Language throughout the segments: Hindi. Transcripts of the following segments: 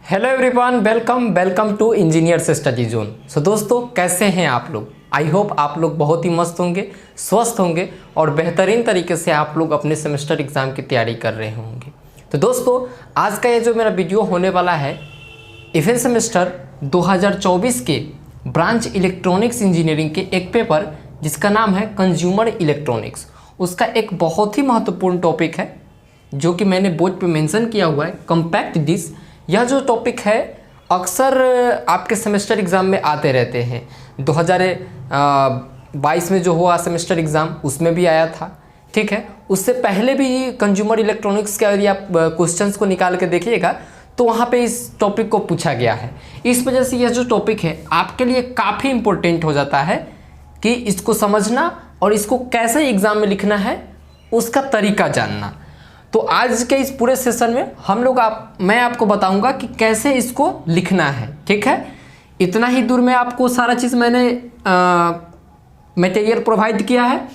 Hello everyone, welcome to engineers study zone. So दोस्तों, कैसे हैं आप लोग? आई होप आप लोग बहुत ही मस्त होंगे, स्वस्थ होंगे और बेहतरीन तरीके से आप लोग अपने सेमेस्टर एग्ज़ाम की तैयारी कर रहे होंगे। तो दोस्तों, आज का ये जो मेरा वीडियो होने वाला है इवेंट सेमेस्टर 2024 के ब्रांच इलेक्ट्रॉनिक्स इंजीनियरिंग के एक पेपर जिसका नाम है कंज्यूमर इलेक्ट्रॉनिक्स, उसका एक बहुत ही महत्वपूर्ण टॉपिक है जो कि मैंने बोर्ड पे मेंशन किया हुआ है, कॉम्पैक्ट डिस्क। यह जो टॉपिक है अक्सर आपके सेमेस्टर एग्ज़ाम में आते रहते हैं। 2022 में जो हुआ सेमेस्टर एग्ज़ाम उसमें भी आया था, ठीक है। उससे पहले भी कंज्यूमर इलेक्ट्रॉनिक्स के यदि आप क्वेश्चंस को निकाल के देखिएगा तो वहाँ पे इस टॉपिक को पूछा गया है। इस वजह से यह जो टॉपिक है आपके लिए काफ़ी इम्पोर्टेंट हो जाता है कि इसको समझना और इसको कैसे एग्ज़ाम में लिखना है उसका तरीका जानना। तो आज के इस पूरे सेशन में मैं आपको बताऊंगा कि कैसे इसको लिखना है, ठीक है। इतना ही दूर में आपको सारा चीज़ मैंने मटेरियल प्रोवाइड किया है।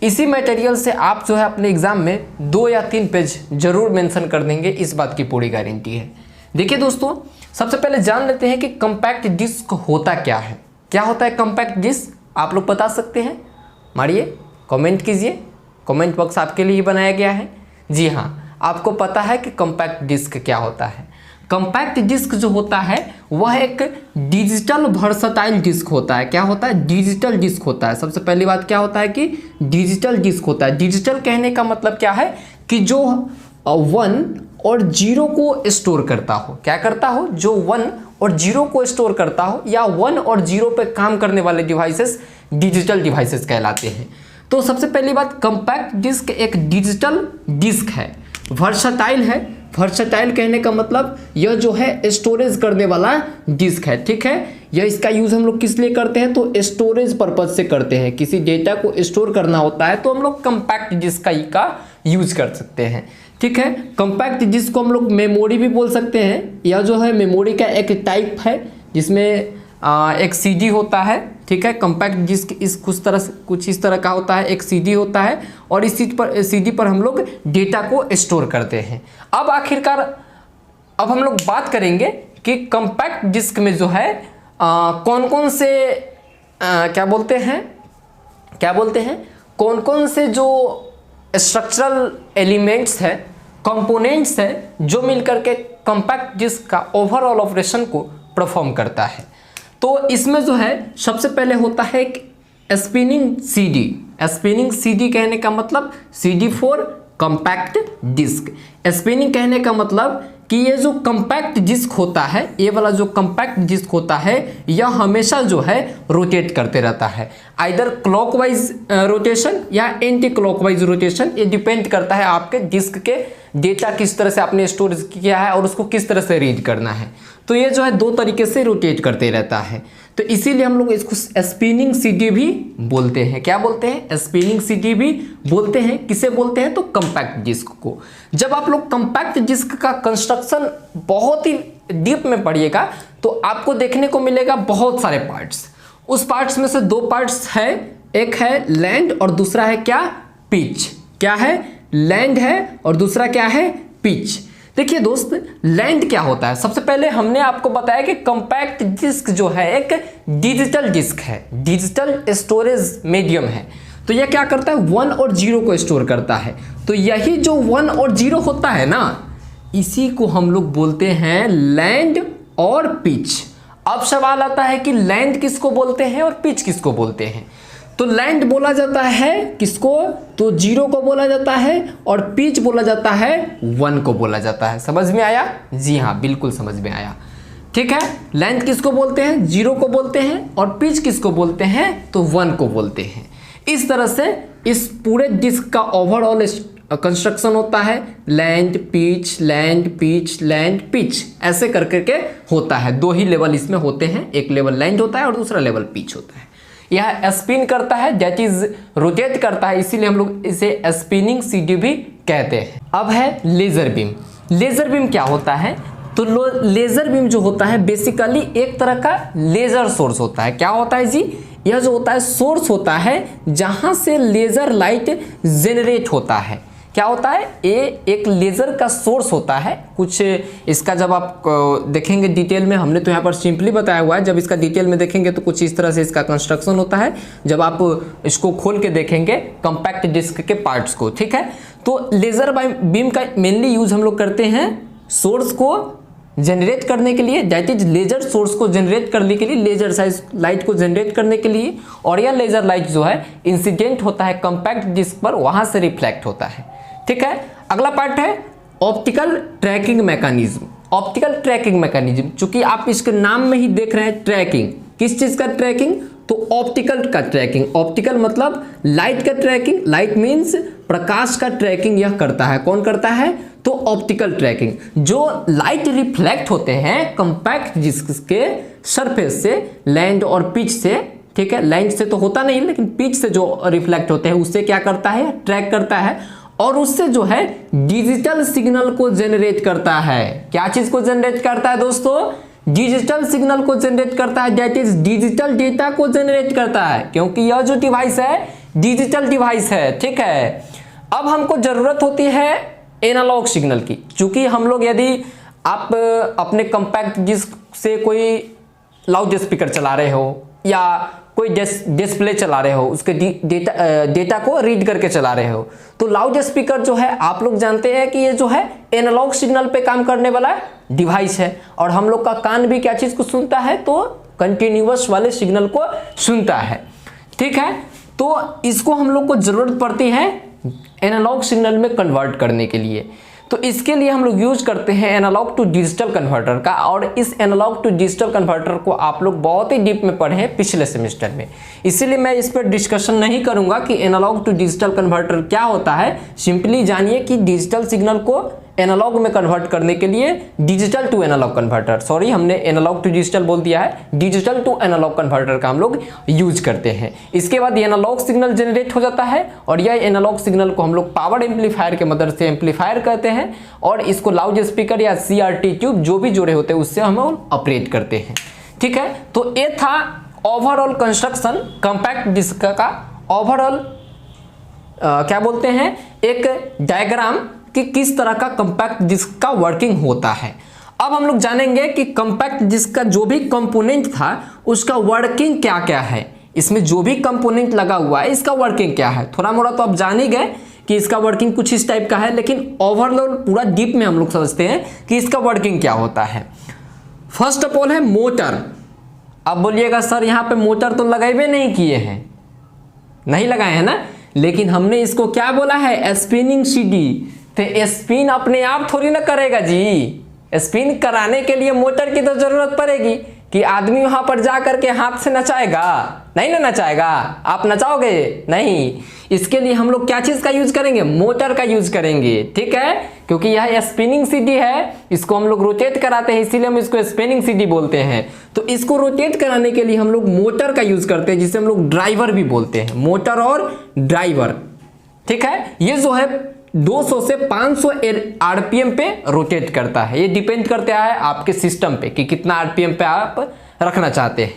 इसी मटेरियल से आप जो है अपने एग्ज़ाम में 2 या 3 पेज जरूर मेंशन कर देंगे, इस बात की पूरी गारंटी है। देखिए दोस्तों, सबसे पहले जान लेते हैं कि कॉम्पैक्ट डिस्क होता क्या है। क्या होता है कॉम्पैक्ट डिस्क, आप लोग बता सकते हैं? मारिए, कमेंट कीजिए, कमेंट बॉक्स आपके लिए ही बनाया गया है। जी हाँ, आपको पता है कि कॉम्पैक्ट डिस्क क्या होता है। कॉम्पैक्ट डिस्क जो होता है वह एक डिजिटल वर्सटाइल डिस्क होता है। क्या होता है? डिजिटल डिस्क होता है। सबसे पहली बात क्या होता है कि डिजिटल डिस्क होता है। डिजिटल कहने का मतलब क्या है कि जो 1 और 0 को स्टोर करता हो। क्या करता हो? जो 1 और 0 को स्टोर करता हो, या 1 और 0 पे काम करने वाले डिवाइसेस डिजिटल डिवाइसेस कहलाते हैं। तो सबसे पहली बात, कॉम्पैक्ट डिस्क एक डिजिटल डिस्क है, वर्सटाइल है। वर्सटाइल कहने का मतलब यह जो है स्टोरेज करने वाला डिस्क है, ठीक है। यह इसका यूज़ हम लोग किस लिए करते हैं? तो स्टोरेज पर्पज से करते हैं। किसी डेटा को स्टोर करना होता है तो हम लोग कॉम्पैक्ट डिस्क का यूज कर सकते हैं, ठीक है। कॉम्पैक्ट डिस्क को हम लोग मेमोरी भी बोल सकते हैं। यह जो है मेमोरी का एक टाइप है जिसमें एक सीडी होता है, ठीक है। कॉम्पैक्ट डिस्क कुछ इस तरह का होता है, एक सीडी होता है और इस सीडी पर हम लोग डेटा को स्टोर करते हैं। अब आखिरकार अब हम लोग बात करेंगे कि कॉम्पैक्ट डिस्क में जो है कौन कौन से कौन कौन से जो स्ट्रक्चरल एलिमेंट्स है, कंपोनेंट्स है, जो मिलकर के कॉम्पैक्ट डिस्क का ओवरऑल ऑपरेशन को परफॉर्म करता है। तो इसमें जो है सबसे पहले होता है स्पिनिंग सीडी। स्पिनिंग सीडी कहने का मतलब CD for compact disc. Spinning कहने का मतलब कि ये जो कॉम्पैक्ट डिस्क होता है, ये वाला जो कॉम्पैक्ट डिस्क होता है, यह हमेशा जो है रोटेट करते रहता है। आइदर क्लॉकवाइज रोटेशन या एंटी क्लॉकवाइज रोटेशन, ये डिपेंड करता है आपके डिस्क के डेटा किस तरह से आपने स्टोरेज किया है और उसको किस तरह से रीड करना है। तो ये जो है 2 तरीके से रोटेट करते रहता है। तो इसीलिए हम लोग इसको स्पिनिंग सीडी भी बोलते हैं। क्या बोलते हैं? स्पिनिंग सीडी भी बोलते हैं। किसे बोलते हैं? तो कॉम्पैक्ट डिस्क को। जब आप लोग कॉम्पैक्ट डिस्क का कंस्ट्रक्शन बहुत ही डीप में पढ़िएगा तो आपको देखने को मिलेगा बहुत सारे पार्ट्स। उस पार्ट्स में से 2 पार्ट्स है, एक है लैंड और दूसरा है क्या? पिच। क्या है? लैंड है और दूसरा क्या है? पिच। देखिए दोस्त, लैंड क्या होता है? सबसे पहले हमने आपको बताया कि कॉम्पैक्ट डिस्क जो है एक डिजिटल डिस्क है, डिजिटल स्टोरेज मीडियम है। तो यह क्या करता है? 1 और 0 को स्टोर करता है। तो यही जो 1 और 0 होता है ना, इसी को हम लोग बोलते हैं लैंड और पिच। अब सवाल आता है कि लैंड किसको बोलते हैं और पिच किसको बोलते हैं? तो लैंड बोला जाता है किसको? तो 0 को बोला जाता है और पिच बोला जाता है 1 को बोला जाता है। समझ में आया? जी हाँ, बिल्कुल समझ में आया, ठीक है। लैंड किसको बोलते हैं? 0 को बोलते हैं। और पिच किसको बोलते हैं? तो 1 को बोलते हैं। इस तरह से इस पूरे डिस्क का ओवरऑल कंस्ट्रक्शन होता है land pitch, land pitch, land pitch, ऐसे करके होता है। 2 ही लेवल इसमें होते हैं, एक लेवल लैंड होता है और दूसरा लेवल पिच होता है। यह स्पिन करता है, दैट इज रोटेट करता है, इसीलिए हम लोग इसे स्पिनिंग सीडी भी कहते हैं। अब है लेजर बीम। लेजर बीम क्या होता है? तो लेजर बीम जो होता है बेसिकली एक तरह का लेजर सोर्स होता है। क्या होता है जी? यह जो होता है सोर्स होता है जहां से लेजर लाइट जेनरेट होता है। क्या होता है, ये एक लेज़र का सोर्स होता है। कुछ इसका जब आप देखेंगे डिटेल में, हमने तो यहाँ पर सिंपली बताया हुआ है, जब इसका डिटेल में देखेंगे तो कुछ इस तरह से इसका कंस्ट्रक्शन होता है जब आप इसको खोल के देखेंगे कॉम्पैक्ट डिस्क के पार्ट्स को, ठीक है। तो लेज़र बीम का मेनली यूज हम लोग करते हैं सोर्स को जनरेट करने के लिए, दैट इज लेजर सोर्स को जनरेट करने के लिए, लेजर साइज लाइट को जनरेट करने के लिए। और यह लेजर लाइट जो है इंसिडेंट होता है कॉम्पैक्ट डिस्क पर, वहां से रिफ्लेक्ट होता है, ठीक है। अगला पार्ट है optical tracking mechanism. Optical tracking mechanism, चूंकि आप इसके नाम में ही देख रहे हैं ट्रैकिंग, किस चीज का ट्रैकिंग, तो ऑप्टिकल का ट्रैकिंग। ऑप्टिकल मतलब लाइट का ट्रैकिंग, लाइट मीन्स प्रकाश का ट्रैकिंग यह करता है। कौन करता है, तो ऑप्टिकल ट्रैकिंग। जो लाइट रिफ्लेक्ट होते हैं कॉम्पैक्ट डिस्क के सरफेस से, लैंड और पिच से, ठीक है, लैंड से तो होता नहीं लेकिन पिच से जो रिफ्लेक्ट होते हैं उससे क्या करता है, ट्रैक करता है और उससे जो है डिजिटल सिग्नल को जनरेट करता है। क्या चीज को जनरेट करता है दोस्तों, डिजिटल सिग्नल को जनरेट करता है, दैट इज डिजिटल डेटा को जनरेट करता है, क्योंकि यह जो डिवाइस है डिजिटल डिवाइस है, ठीक है। अब हमको जरूरत होती है एनालॉग सिग्नल की, क्योंकि हम लोग यदि आप अपने कॉम्पैक्ट डिस्क से कोई लाउड स्पीकर चला रहे हो या कोई डिस्प्ले चला रहे हो, उसके डेटा को रीड करके चला रहे हो, तो लाउड स्पीकर जो है आप लोग जानते हैं कि ये जो है एनालॉग सिग्नल पे काम करने वाला डिवाइस है। और हम लोग का कान भी क्या चीज को सुनता है, तो कंटिन्यूअस वाले सिग्नल को सुनता है, ठीक है। तो इसको हम लोग को जरूरत पड़ती है एनालॉग सिग्नल में कन्वर्ट करने के लिए। तो इसके लिए हम लोग यूज करते हैं एनालॉग टू डिजिटल कन्वर्टर का। और इस एनालॉग टू डिजिटल कन्वर्टर को आप लोग बहुत ही डीप में पढ़े हैं पिछले सेमेस्टर में, इसीलिए मैं इस पर डिस्कशन नहीं करूंगा कि एनालॉग टू डिजिटल कन्वर्टर क्या होता है। सिंपली जानिए कि डिजिटल सिग्नल को एनालॉग में कन्वर्ट करने के लिए digital to analog converter, sorry हमने एनालॉग टू डिजिटल बोल दिया है, डिजिटल टू एनालॉग कन्वर्टर का हम लोग यूज करते हैं। इसके बाद एनालॉग सिग्नल जनरेट हो जाता है और यह एनालॉग सिग्नल को हम लोग पावर एम्पलीफायर के मदद से एम्पलीफायर कहते हैं और इसको लाउड स्पीकर या CRT ट्यूब जो भी जोड़े होते हैं उससे हम ऑपरेट करते हैं, ठीक है। तो ये था ओवरऑल कंस्ट्रक्शन कॉम्पैक्ट डिस्क का, ओवरऑल क्या बोलते हैं, एक डायग्राम कि किस तरह का कॉम्पैक्ट डिस्क का वर्किंग होता है। अब हम लोग जानेंगे कि कॉम्पैक्ट डिस्क का जो भी कंपोनेंट था उसका वर्किंग क्या क्या है, इसमें जो भी कंपोनेंट लगा हुआ है इसका वर्किंग क्या है। थोड़ा मोड़ा तो आप जान ही गए कि इसका वर्किंग कुछ इस टाइप का है, लेकिन ओवरऑल पूरा डीप में हम लोग समझते हैं कि इसका वर्किंग क्या होता है। फर्स्ट ऑफ ऑल है मोटर। अब बोलिएगा सर यहाँ पे मोटर तो लगाए नहीं किए हैं, नहीं लगाए हैं ना, लेकिन हमने इसको क्या बोला है, स्पिनिंग CD। तो स्पिन अपने आप थोड़ी ना करेगा जी, स्पिन कराने के लिए मोटर की तो जरूरत पड़ेगी कि आदमी वहां पर जा करके हाथ से नचाएगा, नहीं ना नचाएगा, आप नचाओगे नहीं। इसके लिए हम लोग क्या चीज का यूज करेंगे, मोटर का यूज करेंगे, ठीक है। क्योंकि यह स्पिनिंग CD है, इसको हम लोग रोटेट कराते हैं, इसीलिए हम इसको स्पिनिंग CD बोलते हैं। तो इसको रोटेट कराने के लिए हम लोग मोटर का यूज करते हैं, जिसे हम लोग ड्राइवर भी बोलते हैं, मोटर और ड्राइवर, ठीक है। ये जो है 200 से 500 RPM पे रोटेट करता है। ये डिपेंड करता है आपके सिस्टम पे कि कितना RPM पे आप रखना चाहते हैं,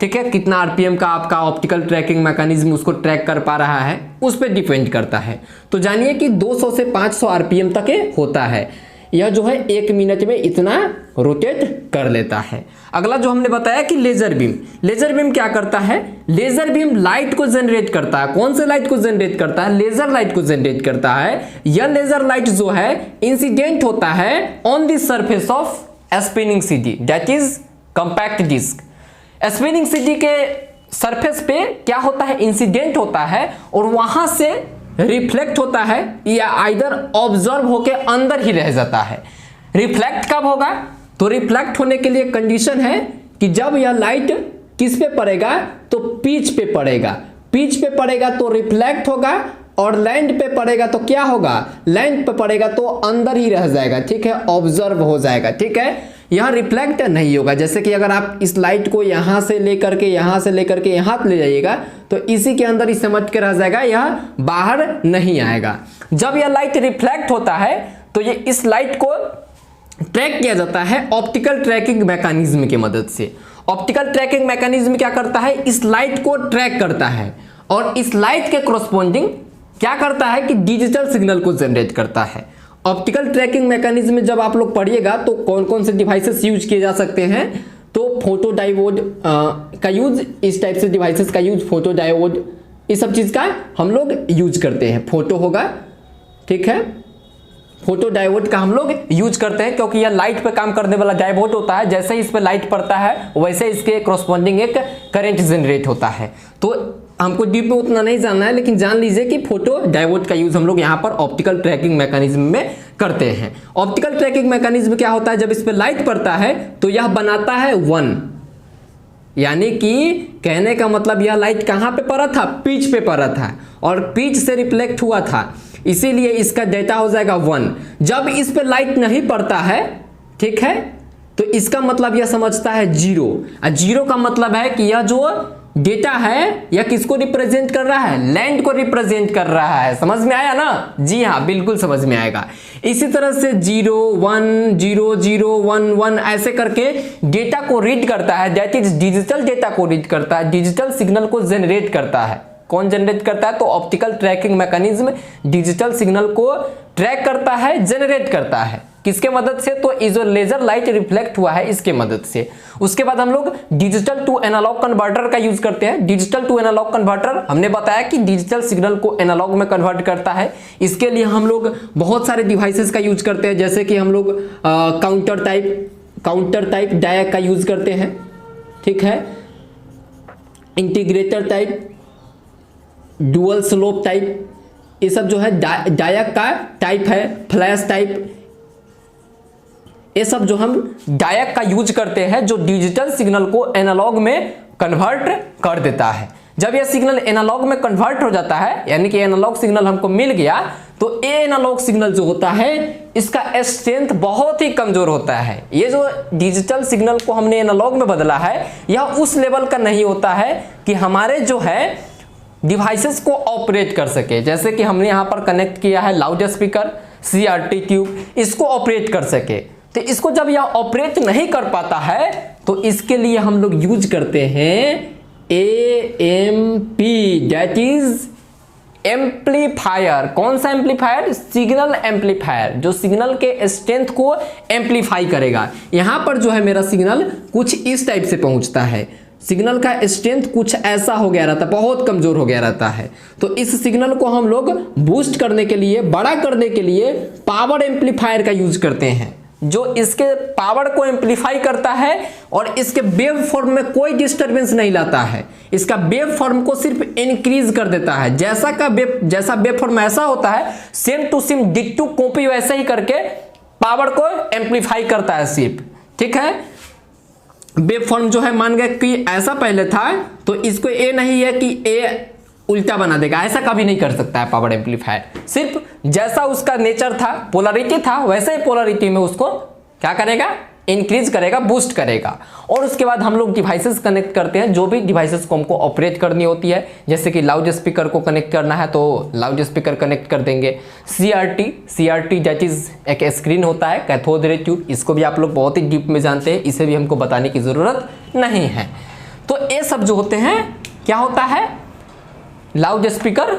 ठीक है। कितना RPM का आपका ऑप्टिकल ट्रैकिंग मैकेनिज्म उसको ट्रैक कर पा रहा है, उस पर डिपेंड करता है। तो जानिए कि 200 से 500 RPM तक होता है। यह जो है 1 मिनट में इतना रोटेट कर लेता है। अगला जो हमने बताया कि लेजर बीम, लेजर बीम क्या करता है, लेजर बीम लाइट को जनरेट करता है। कौन से लाइट को जनरेट करता है, लेजर लाइट को जनरेट करता है। यह लेजर लाइट जो है इंसिडेंट होता है on the surface of spinning CD, that is compact disc. Spinning CD के सरफेस पे क्या होता है, इंसिडेंट होता है और वहां से रिफ्लेक्ट होता है या आइदर ऑब्जर्व होके अंदर ही रह जाता है। रिफ्लेक्ट कब होगा, तो रिफ्लेक्ट होने के लिए कंडीशन है कि जब यह लाइट किस पे पड़ेगा, तो पिच पे पड़ेगा, पिच पे पड़ेगा तो रिफ्लेक्ट होगा और लैंड पे पड़ेगा तो क्या होगा, लैंड पे पड़ेगा तो अंदर ही रह जाएगा, ठीक है, ऑब्जर्व हो जाएगा, ठीक है। यह रिफ्लेक्ट नहीं होगा। जैसे कि अगर आप इस लाइट को यहां से लेकर के यहां से लेकर के यहां ले जाइएगा तो इसी के अंदर ही समझ के रह जाएगा, यह बाहर नहीं आएगा। जब यह लाइट रिफ्लेक्ट होता है तो ये इस लाइट को ट्रैक किया जाता है ऑप्टिकल ट्रैकिंग मैकेनिज्म की मदद से। ऑप्टिकल ट्रैकिंग मैकेनिज्म क्या करता है, इस लाइट को ट्रैक करता है और इस लाइट के कोरस्पोंडिंग क्या करता है कि डिजिटल सिग्नल को जनरेट करता है। ऑप्टिकल ट्रैकिंग मैकेनिज्म में जब आप लोग पढ़िएगा तो कौन कौन से डिवाइसेस यूज किए जा सकते हैं, तो फोटो डायोड का यूज, इस टाइप से डिवाइसेस का यूज, फोटो डायोड, इस सब चीज़ का हम लोग यूज करते हैं। फोटो होगा, ठीक है, फोटो डायोड का हम लोग यूज करते हैं क्योंकि यह लाइट पे काम करने वाला डायोड होता है। जैसे ही इस पे लाइट पड़ता है वैसे इसके कॉरस्पॉन्डिंग एक करंट जनरेट होता है। तो हमको डीप में उतना नहीं जानना है, लेकिन जान लीजिए कि फोटो डायोड का यूज हम लोग यहाँ पर ऑप्टिकल ट्रैकिंग मैकेनिज्म में करते हैं। ऑप्टिकल ट्रैकिंग मैकेनिज्म क्या होता है, जब इस पे लाइट पड़ता है तो यह बनाता है 1, यानी कि कहने का मतलब यह लाइट कहाँ पे पड़ा था, पिच पे पड़ा था और पिच से रिफ्लेक्ट हुआ था, इसीलिए इसका डेटा हो जाएगा 1। जब इस पे लाइट नहीं पड़ता है, ठीक है, तो इसका मतलब यह समझता है 0। और 0 का मतलब है कि यह जो डेटा है यह किसको रिप्रेजेंट कर रहा है, लैंड को रिप्रेजेंट कर रहा है। समझ में आया ना? जी हाँ, बिल्कुल समझ में आएगा। इसी तरह से 0 1 0 0 1 1 ऐसे करके डेटा को रीड करता है, दैट इज डिजिटल डेटा को रीड करता है, डिजिटल सिग्नल को जनरेट करता है। कौन जनरेट करता है, तो optical tracking mechanism digital signal को ट्रैक करता है, जनरेट करता है। किसके मदद से, तो ये जो लेजर लाइट रिफ्लेक्ट हुआ है इसके मदद से। उसके बाद हम लोग डिजिटल टू एनालॉग कन्वर्टर का यूज करते हैं। डिजिटल टू एनालॉग कन्वर्टर हमने बताया कि डिजिटल सिग्नल को एनालॉग में कन्वर्ट करता है। इसके लिए हम लोग बहुत सारे डिवाइसेस का यूज करते हैं, जैसे कि हम लोग काउंटर टाइप डायक का यूज करते हैं, ठीक है, integrator type, dual slope type, ये सब जो है डायक का टाइप है, फ्लैश टाइप, ये सब जो हम डायक का यूज करते हैं जो डिजिटल सिग्नल को एनालॉग में कन्वर्ट कर देता है। जब यह सिग्नल एनालॉग में कन्वर्ट हो जाता है, यानी कि एनालॉग सिग्नल हमको मिल गया, तो ये एनालॉग सिग्नल जो होता है इसका स्ट्रेंथ बहुत ही कमजोर होता है। ये जो डिजिटल सिग्नल को हमने एनालॉग में बदला है यह उस लेवल का नहीं होता है कि हमारे जो है डिवाइसेस को ऑपरेट कर सके। जैसे कि हमने यहाँ पर कनेक्ट किया है लाउड स्पीकर, CRT ट्यूब, इसको ऑपरेट कर सके। तो इसको जब यह ऑपरेट नहीं कर पाता है तो इसके लिए हम लोग यूज करते हैं AMP, दैट इज एम्पलीफायर। कौन सा एम्पलीफायर, सिग्नल एम्पलीफायर, जो सिग्नल के स्ट्रेंथ को एम्पलीफाई करेगा। यहां पर जो है मेरा सिग्नल कुछ इस टाइप से पहुंचता है, सिग्नल का स्ट्रेंथ कुछ ऐसा हो गया रहता है, बहुत कमजोर हो गया रहता है। तो इस सिग्नल को हम लोग बूस्ट करने के लिए, बड़ा करने के लिए पावर एम्पलीफायर का यूज करते हैं, जो इसके पावर को एम्पलीफाई करता है और इसके वेव फॉर्म में कोई डिस्टरबेंस नहीं लाता है। इसका वेव फॉर्म को सिर्फ इंक्रीज कर देता है। जैसा वेव फॉर्म ऐसा होता है, सेम टू सेम डिट्टू कॉपी वैसे ही करके पावर को एम्पलीफाई करता है सिर्फ, ठीक है। वेव फॉर्म जो है मान गए कि ऐसा पहले था, तो इसको ए नहीं है कि ए उल्टा बना देगा, ऐसा कभी नहीं कर सकता है पावर एम्पलीफायर। सिर्फ जैसा उसका नेचर था, पोलैरिटी था, वैसे ही पोलैरिटी में उसको क्या करेगा, इंक्रीज करेगा, बूस्ट करेगा। और उसके बाद हम लोग डिवाइसेस कनेक्ट करते हैं, जो भी डिवाइसेस को हमको ऑपरेट करनी होती है। जैसे कि लाउड स्पीकर को कनेक्ट करना है तो लाउड स्पीकर कनेक्ट कर देंगे। CRT दैट इज एक स्क्रीन होता है, कैथोड रे ट्यूब, इसको भी आप लोग बहुत ही डीप में जानते हैं, इसे भी हमको बताने की ज़रूरत नहीं है। तो ये सब जो होते हैं, क्या होता है, लाउड स्पीकर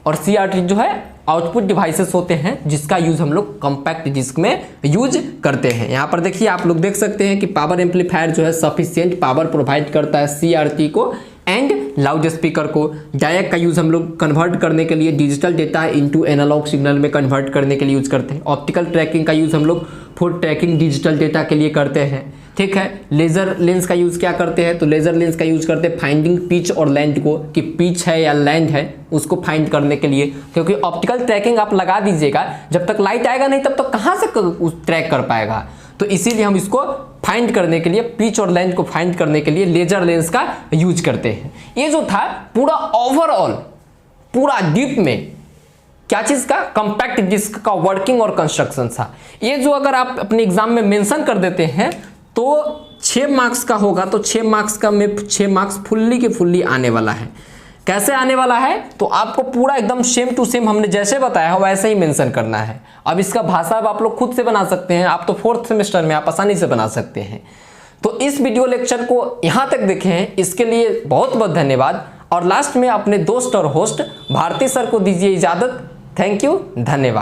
और CRT जो है आउटपुट डिवाइसेस होते हैं, जिसका यूज हम लोग कॉम्पैक्ट डिस्क में यूज करते हैं। यहाँ पर देखिए, आप लोग देख सकते हैं कि पावर एम्पलीफायर जो है सफिशिएंट पावर प्रोवाइड करता है CRT को एंड लाउड स्पीकर को। डायक का यूज हम लोग कन्वर्ट करने के लिए, digital data into analog signal में कन्वर्ट करने के लिए यूज करते हैं। ऑप्टिकल ट्रैकिंग का यूज हम लोग फॉर ट्रैकिंग डिजिटल डेटा के लिए करते हैं, ठीक है। लेजर लेंस का यूज क्या करते हैं, तो लेजर लेंस का यूज करते हैं फाइंडिंग पिच और लैंड को, कि पिच है या लैंड है उसको फाइंड करने के लिए। क्योंकि ऑप्टिकल ट्रैकिंग आप लगा दीजिएगा, जब तक लाइट आएगा नहीं तब तक कहाँ से ट्रैक कर पाएगा। तो इसीलिए हम इसको फाइंड करने के लिए, पिच और लैंड को फाइंड करने के लिए लेजर लेंस का यूज करते हैं। ये जो था पूरा ओवरऑल, पूरा डीप में क्या चीज का, कॉम्पैक्ट डिस्क का वर्किंग और कंस्ट्रक्शन था। ये जो अगर आप अपने एग्जाम में मेंशन कर देते हैं तो 6 मार्क्स का होगा, तो 6 मार्क्स का में 6 मार्क्स फुल्ली के फुल्ली आने वाला है। कैसे आने वाला है, तो आपको पूरा एकदम सेम टू सेम हमने जैसे बताया है वैसे ही मेंशन करना है। अब इसका भाषा अब आप लोग खुद से बना सकते हैं, आप तो 4th सेमेस्टर में आप आसानी से बना सकते हैं। तो इस वीडियो लेक्चर को यहाँ तक देखें हैं, इसके लिए बहुत बहुत धन्यवाद। और लास्ट में अपने दोस्त और होस्ट भारती सर को दीजिए इजाज़त। थैंक यू, धन्यवाद।